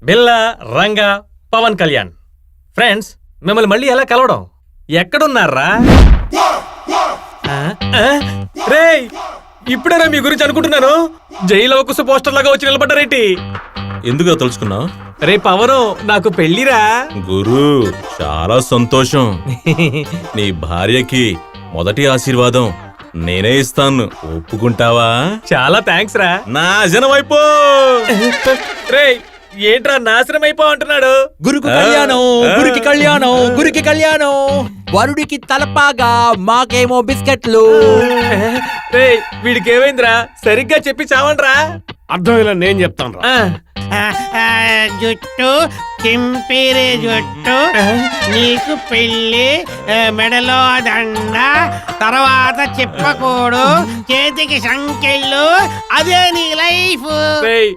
బిల్లా, Ranga, Pawan Kalyan. Friends, మిమ్మల్ని మళ్ళీ ఎలా కలవడం? ఎక్కడున్నారా? రేయ్, ఇప్పుడేనా మీ గురించి అనుకుంటున్నాను. జైలవకుశ పోస్టర్ లాగా వచ్చి నిలబడ్డారేంటి? ఎందుకు తలుచుకున్నావు? రే పవను, నాకు పెళ్లిరా. గురు, చాలా సంతోషం. నీ భార్యకి మొదటి ఆశీర్వాదం నేనే ఇస్తాను, ఒప్పుకుంటావా? చాలా థ్యాంక్స్ రా. నాశనం అయిపో. రేయ్, ఏంట్రా నాశనం అయిపో అంటున్నాడు? గురుకు కళ్యాణం, గురికి కళ్యాణం, గురికి కళ్యాణం. వరుడికి తలపాగా, మాకేమో బిస్కెట్లు. రేయ్, వీడికి ఏమైందిరా? సరిగ్గా చెప్పి చావండ్రా. అర్థమైనా నేను చెప్తాను రా. జుట్టు చింపిరి జుట్టు, నీకు పెళ్ళి, మెడలో దండ, తర్వాత చెప్పకూడు, చేతికి సంకెళ్ళు, అదే నీ లైఫ్. రేయ్,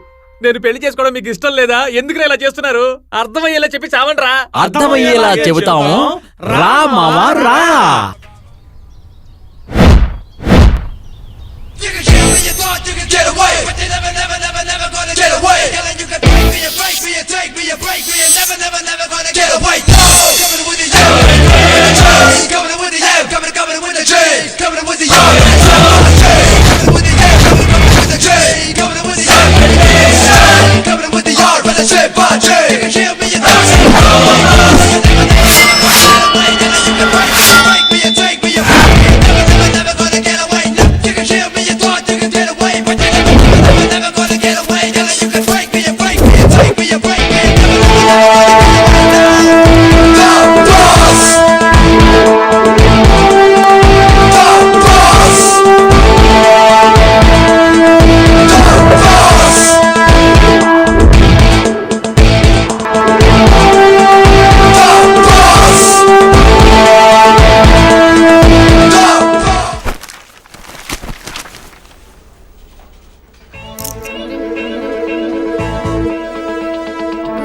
నేను పెళ్లి చేసుకోవడం మీకు ఇష్టం లేదా? ఎందుకు ఇలా చేస్తున్నారు? అర్థమయ్యేలా చెప్పి చావండ్రా. అర్థమయ్యేలా చెబుతాము, రా మావా రా.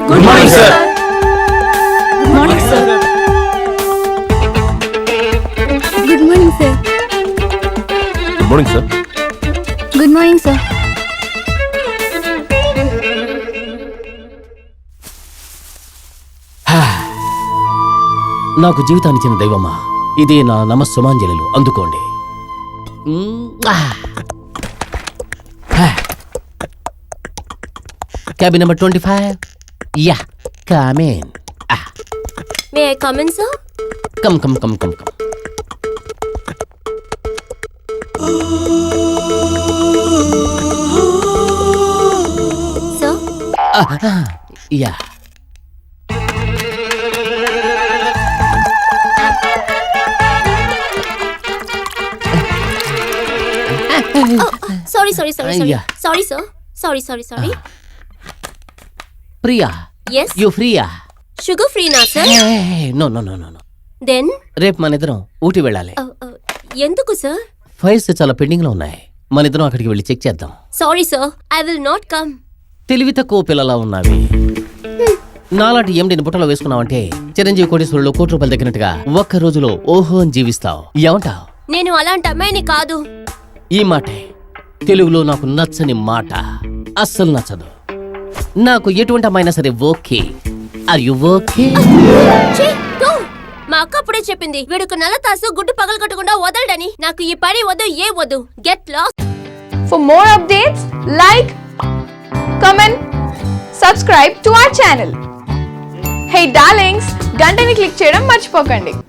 Good morning sir. Good morning sir. Good morning sir. Good morning sir. Good morning sir. నాకు జీవితాన్ని ఇచ్చిన దైవమా, ఇదే నా నమస్సుమాంజలిలు, అందుకోండి. Cabin number 25. Yeah, come in. May I come in sir? Come come come come come. Sir, yeah. Sorry sorry sorry sorry Yeah. Sorry sir. Sorry sorry sorry. Priya, yes, you ఫ్రీయా? Sugar free నా sir? No no no no. Then రేపు మన ఇద్దరం ఊటీ వెళ్ళాలి. ఎందుకు sir? Files చాలా pending లో ఉన్నాయి, మన ఇద్దరం అక్కడికి వెళ్ళి చెక్ చేద్దాం. Sorry sir, I will not come. తెలివి తక్కువ పిల్లలా ఉన్నావి. నాలాంటి ఎండిని బుట్టలో వేసుకున్నావంటే చిరంజీవి కోటేశ్వరులో ₹1,00,00,000 దగ్గరట్టుగా ఒక్క రోజులో ఓహో అని జీవిస్తావు. ఏమంటావు? నేను అలాంటి అమ్మాయిని కాదు. ఈ మాటే తెలుగులో నాకు నచ్చని మాట, అస్సలు నచ్చదు. నాకు ఎటువంటి అమ్మాయినా సరే ఓకే. Are you okay? మా అక్క అప్పుడే చెప్పింది, వీడుకు నల్ల తాసు గుడ్డు పగలు కట్టకుండా వదలడని. నాకు ఈ పని వద్దు, ఏ వద్దు. Get lost. For more updates, like, comment, subscribe to our channel. Hey darlings, గంటని click చేయడం మర్చిపోకండి.